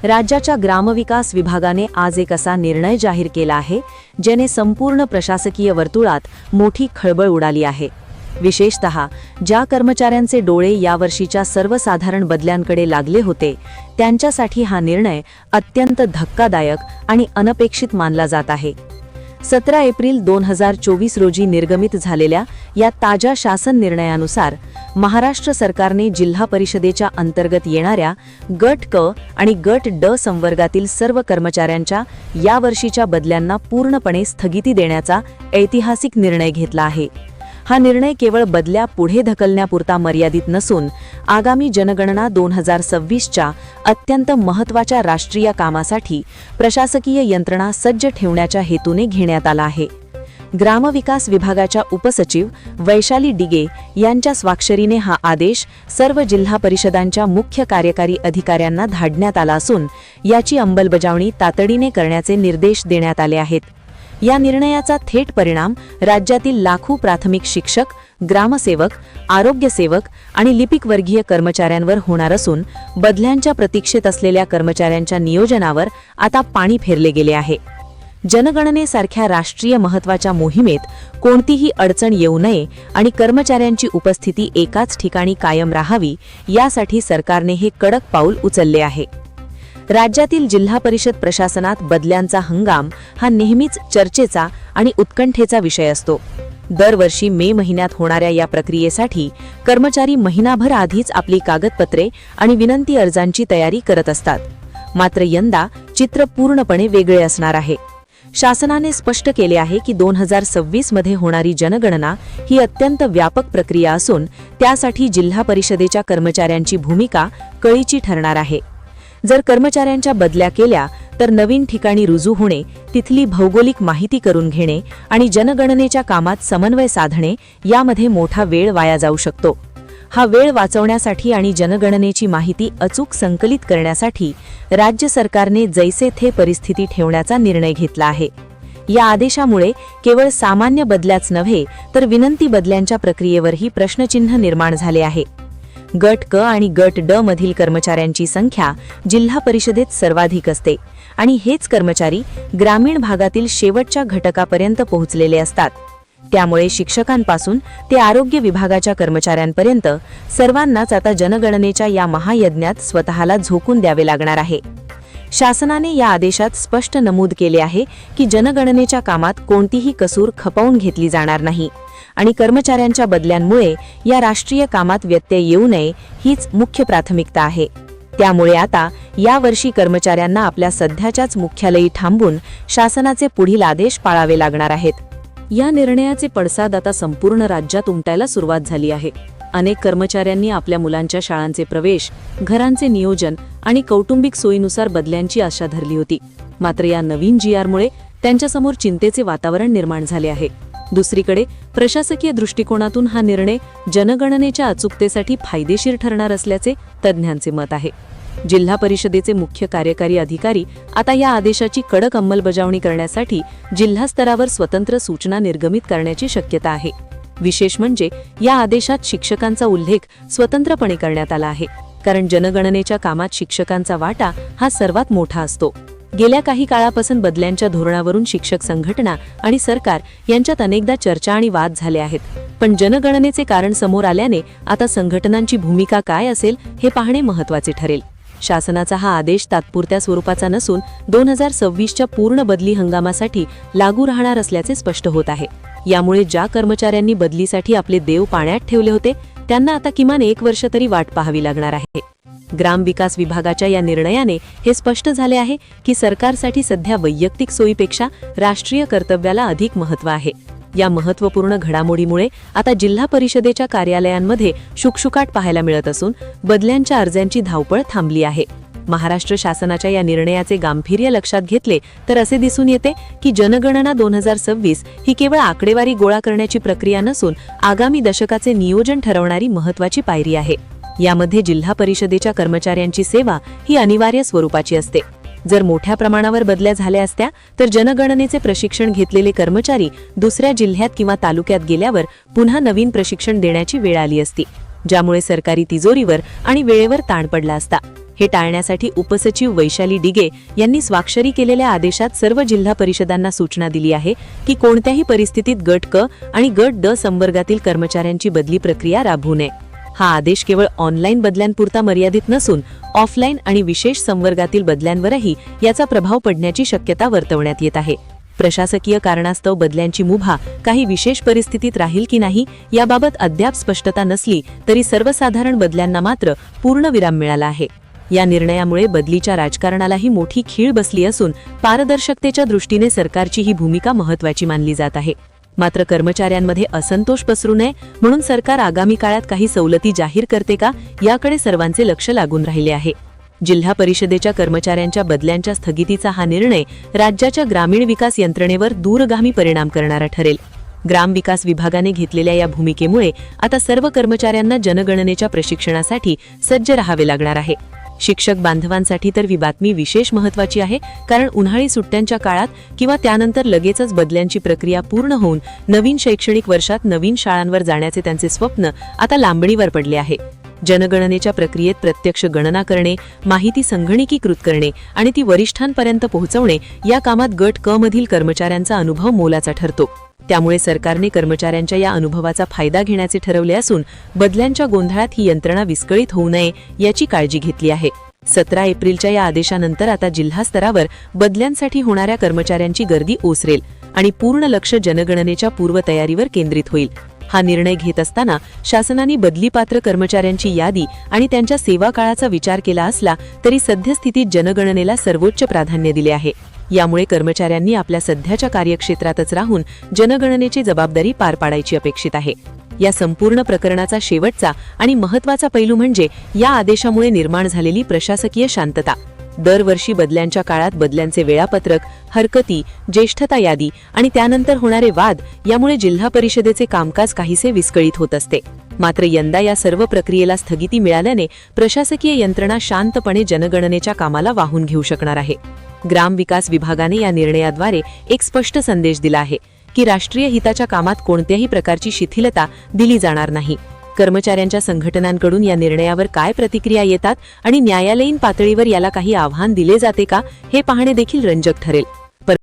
राज्याच्या ग्रामविकास विभागाने आज एक असा निर्णय जाहीर केला आहे ज्याने संपूर्ण प्रशासकीय वर्तुळात मोठी खळबळ उडाली आहे। विशेषतः ज्या कर्मचाऱ्यांचे डोळे यावर्षीच्या सर्वसाधारण बदल्यांकडे लागले होते त्यांच्यासाठी हा निर्णय अत्यंत धक्कादायक आणि अनपेक्षित मानला जात आहे। 17 एप्रिल 2024 रोजी निर्गमित झालेल्या या ताज्या शासन निर्णयानुसार महाराष्ट्र सरकारने जिल्हा परिषदेच्या अंतर्गत येणाऱ्या गट क आणि गट ड संवर्गातील सर्व कर्मचाऱ्यांच्या यावर्षीच्या बदल्यांना पूर्णपणे स्थगिती देण्याचा ऐतिहासिक निर्णय घेतला आहे। हा निर्णय केवळ बदल्या पुढे ढकलण्यापुरता मर्यादित नसून आगामी जनगणना 2026च्या अत्यंत महत्त्वाच्या राष्ट्रीय कामासाठी प्रशासकीय यंत्रणा सज्ज ठेवण्याच्या हेतूने घेण्यात आला आहे। ग्रामविकास विभागाच्या उपसचिव वैशाली डिगे यांच्या स्वाक्षरीने हा आदेश सर्व जिल्हा परिषदांच्या मुख्य कार्यकारी अधिकाऱ्यांना धाडण्यात आला असून याची अंमलबजावणी तातडीने करण्याचे निर्देश देण्यात आले आहेत। या निर्णयाचा थेट परिणाम राज्यातील लाखो प्राथमिक शिक्षक, ग्रामसेवक, आरोग्य सेवक आणि लिपिक वर्गीय कर्मचाऱ्यांवर होणार असून बदल्यांच्या प्रतीक्षेत असलेल्या कर्मचाऱ्यांच्या नियोजनावर आता पाणी फेरले गेले आहे। जनगणनेसारख्या राष्ट्रीय महत्त्वाच्या मोहिमेत कोणतीही अडचण येऊ नये आणि कर्मचाऱ्यांची उपस्थिती एकाच ठिकाणी कायम राहावी यासाठी सरकारने हे कडक पाऊल उचलले आहे। राज्यातील जिल्हा परिषद प्रशासनात बदल्यांचा हंगाम हा नेहमीच चर्चेचा आणि उत्कंठेचा विषय असतो। दरवर्षी मे महिन्यात होणाऱ्या या प्रक्रियेसाठी कर्मचारी महिनाभर आधीच आपली कागदपत्रे आणि विनंती अर्जांची तयारी करत असतात। मात्र यंदा चित्र पूर्णपणे वेगळे असणार आहे। शासनाने स्पष्ट केले आहे की 2026 मध्ये होणारी जनगणना ही अत्यंत व्यापक प्रक्रिया असून त्यासाठी जिल्हा परिषदेच्या कर्मचाऱ्यांची भूमिका कळीची ठरणार आहे। जर कर्मचाऱ्यांच्या बदल्या केल्या तर नवीन ठिकाणी रुजू होणे, तिथली भौगोलिक माहिती करून घेणे आणि जनगणनेच्या कामात समन्वय साधणे यामध्ये मोठा वेळ वाया जाऊ शकतो। हा वेळ वाचवण्यासाठी आणि जनगणनेची माहिती अचूक संकलित करण्यासाठी राज्य सरकारने जैसे थे परिस्थिती ठेवण्याचा निर्णय घेतला आहे। या आदेशामुळे केवळ सामान्य बदल्याच नव्हे तर विनंती बदल्यांच्या प्रक्रियेवरही प्रश्नचिन्ह निर्माण झाले आहे। गट क आणि गट ड मधील कर्मचाऱ्यांची संख्या जिल्हा परिषदेत सर्वाधिक असते आणि हेच कर्मचारी ग्रामीण भागातील शेवटच्या घटकापर्यंत पोहोचलेले असतात। त्यामुळे शिक्षकांपासून ते आरोग्य विभागाच्या कर्मचाऱ्यांपर्यंत सर्वांनाच आता जनगणनेच्या या महायज्ञात स्वतःला झोकून द्यावे लागणार आहे। शासनाने या आदेशात स्पष्ट नमूद केले आहे की जनगणनेच्या कामात कोणतीही कसूर खपवून घेतली जाणार नाही आणि कर्मचाऱ्यांच्या बदल्यांमुळे या राष्ट्रीय कामात व्यत्यय येऊ नये हीच मुख्य प्राथमिकता आहे। त्यामुळे आता यावर्षी कर्मचाऱ्यांना आपल्या सध्याच्याच मुख्यालयी थांबून शासनाचे पुढील आदेश पाळावे लागणार आहेत। या निर्णयाचे पडसाद आता संपूर्ण राज्यात उमटायला सुरुवात झाली आहे। अनेक कर्मचाऱ्यांनी आपल्या मुलांच्या शाळांचे प्रवेश, घरांचे नियोजन आणि कौटुंबिक सोयीनुसार बदल्यांची आशा धरली होती। मात्र या नवीन जीआरमुळे त्यांच्यासमोर चिंतेचे वातावरण निर्माण झाले आहे। दुसरीकडे प्रशासकीय दृष्टिकोनातून हा निर्णय जनगणनेच्या अचूकतेसाठी फायदेशीर ठरणार असल्याचे तज्ज्ञांचे मत आहे। जिल्हा परिषदेचे मुख्य कार्यकारी अधिकारी आता या आदेशाची कडक अंमलबजावणी करण्यासाठी जिल्हा स्तरावर स्वतंत्र सूचना निर्गमित करण्याची शक्यता आहे। विशेष म्हणजे या आदेशात शिक्षकांचा उल्लेख स्वतंत्रपणे करण्यात आला आहे, कारण जनगणनेच्या कामात शिक्षकांचा वाटा हा सर्वात मोठा असतो। गेल्या काही काळापासून बदल्यांच्या धोरणावरून शिक्षक संघटना आणि सरकार यांच्यात अनेकदा चर्चा आणि वाद झाले आहेत, पण जनगणनेचे कारण समोर आल्याने आता संघटनांची भूमिका काय असेल हे पाहणे महत्त्वाचे ठरेल। शासनाचा हा आदेश तात्पुरत्या स्वरूपाचा नसून 2026च्या पूर्ण बदली हंगामासाठी लागू राहणार असल्याचे स्पष्ट होत आहे। यामुळे ज्या कर्मचाऱ्यांनी बदलीसाठी आपले देव पाण्यात ठेवले होते त्यांना आता किमान 1 वर्ष तरी वाट पाहावी लागणार आहे। ग्रामविकास विभागाच्या या निर्णयाने हे स्पष्ट झाले आहे की सरकारसाठी सध्या वैयक्तिक सोयीपेक्षा राष्ट्रीय कर्तव्याला अधिक महत्त्व आहे। या महत्त्वपूर्ण घडामोडीमुळे आता जिल्हा परिषदेच्या कार्यालयांमध्ये शुकशुकाट पाहायला मिळत असून बदल्यांच्या अर्जांची धावपळ थांबली आहे। महाराष्ट्र शासनाच्या या निर्णयाचे गांभीर्य लक्षात घेतले तर असे दिसून येते की जनगणना 2026 ही केवळ आकडेवारी गोळा करण्याची प्रक्रिया नसून आगामी दशकाचे नियोजन ठरवणारी महत्त्वाची पायरी आहे। यामध्ये जिल्हा परिषदेच्या कर्मचाऱ्यांची सेवा ही अनिवार्य स्वरूपाची असते। जर मोठ्या प्रमाणावर बदल्या झाल्या असत्या तर जनगणनेचे प्रशिक्षण घेतलेले कर्मचारी दुसऱ्या जिल्ह्यात किंवा तालुक्यात गेल्यावर पुन्हा नवीन प्रशिक्षण देण्याची वेळ आली असती, ज्यामुळे सरकारी तिजोरीवर आणि वेळेवर ताण पडला असता। हे टाळण्यासाठी उपसचिव वैशाली डिगे यांनी स्वाक्षरी केलेल्या आदेशात सर्व जिल्हा परिषदांना सूचना दिली आहे की कोणत्याही परिस्थितीत गट क आणि गट ड संवर्गातील कर्मचाऱ्यांची बदली प्रक्रिया राबवू नये. हा आदेश केवळ ऑनलाईन बदल्यांपुरता मर्यादित नसून ऑफलाईन आणि विशेष संवर्गातील बदल्यांवरही याचा प्रभाव पडण्याची शक्यता वर्तवण्यात येत आहे. प्रशासकीय कारणास्तव बदल्यांची मुभा काही विशेष परिस्थितीत राहील की नाही याबाबत अद्याप स्पष्टता नसली तरी सर्वसाधारण बदल्यांना मात्र पूर्ण विराम मिळाला आहे. या निर्णयामुळे बदलीच्या राजकारणालाही मोठी खीळ बसली असून पारदर्शकतेच्या दृष्टीने सरकारची ही भूमिका महत्त्वाची मानली जात आहे. मात्र कर्मचाऱ्यांमध्ये असंतोष पसरू नये म्हणून सरकार आगामी काळात काही सवलती जाहीर करते का याकडे सर्वांचे लक्ष लागून राहिले आहे. जिल्हा परिषदेच्या कर्मचाऱ्यांच्या बदल्यांच्या स्थगितीचा हा निर्णय राज्याच्या ग्रामीण विकास यंत्रणेवर दूरगामी परिणाम करणारा ठरेल. ग्रामविकास विभागाने घेतलेल्या या भूमिकेमुळे आता सर्व कर्मचाऱ्यांना जनगणनेच्या प्रशिक्षणासाठी सज्ज राहावे लागणार आहे. शिक्षक बांधवांसाठी तर ही बातमी विशेष महत्त्वाची आहे, कारण उन्हाळी सुट्ट्यांच्या काळात किंवा त्यानंतर लगेचच बदल्यांची प्रक्रिया पूर्ण होऊन नवीन शैक्षणिक वर्षात नवीन शाळांवर जाण्याचे त्यांचे स्वप्न आता लांबणीवर पडले आहे. जनगणनेच्या प्रक्रियेत प्रत्यक्ष गणना करणे, माहिती संगणकीकृत करणे आणि ती वरिष्ठांपर्यंत पोहोचवणे या कामात गट क मधील कर्मचाऱ्यांचा अनुभव मोलाचा ठरतो. त्यामुळे सरकारने कर्मचाऱ्यांच्या या अनुभवाचा फायदा घेण्याचे ठरवले असून बदल्यांच्या गोंधळात ही यंत्रणा विस्कळीत होऊ नये याची काळजी घेतली आहे. 17 एप्रिलच्या या आदेशानंतर आता जिल्हा स्तरावर बदल्यांसाठी होणाऱ्या कर्मचाऱ्यांची गर्दी ओसरेल आणि पूर्ण लक्ष जनगणनेच्या पूर्वतयारीवर केंद्रित होईल. हा निर्णय घेत असताना शासनाने बदलीपात्र कर्मचाऱ्यांची यादी आणि त्यांच्या सेवा काळाचा विचार केला असला तरी सद्यस्थितीत जनगणनेला सर्वोच्च प्राधान्य दिले आहे. यामुळे कर्मचाऱ्यांनी आपल्या सध्याच्या कार्यक्षेत्रातच राहून जनगणनेची जबाबदारी पार पाडायची अपेक्षित आहे. या संपूर्ण प्रकरणाचा शेवटचा आणि महत्त्वाचा पैलू म्हणजे या आदेशामुळे निर्माण झालेली प्रशासकीय शांतता. दरवर्षी बदल्यांच्या काळात बदल्यांचे वेळापत्रक, हरकती, ज्येष्ठता यादी आणि त्यानंतर होणारे वाद यामुळे जिल्हा परिषदेचे कामकाज काहीसे विस्कळीत होत असते. मात्र यंदा या सर्व प्रक्रियेला स्थगिती मिळाल्याने प्रशासकीय यंत्रणा शांतपणे जनगणनेच्या कामाला वाहून घेऊ शकणार आहे. ग्रामविकास विभागाने या निर्णयाद्वारे एक स्पष्ट संदेश दिला आहे की राष्ट्रीय हिताच्या कामात कोणत्याही प्रकारची शिथिलता दिली जाणार नाही. कर्मचाऱ्यांच्या संघटनांकडून या निर्णयावर काय प्रतिक्रिया येतात आणि न्यायालयीन पातळीवर याला काही आव्हान दिले जाते का हे पाहणे देखील रंजक ठरेल.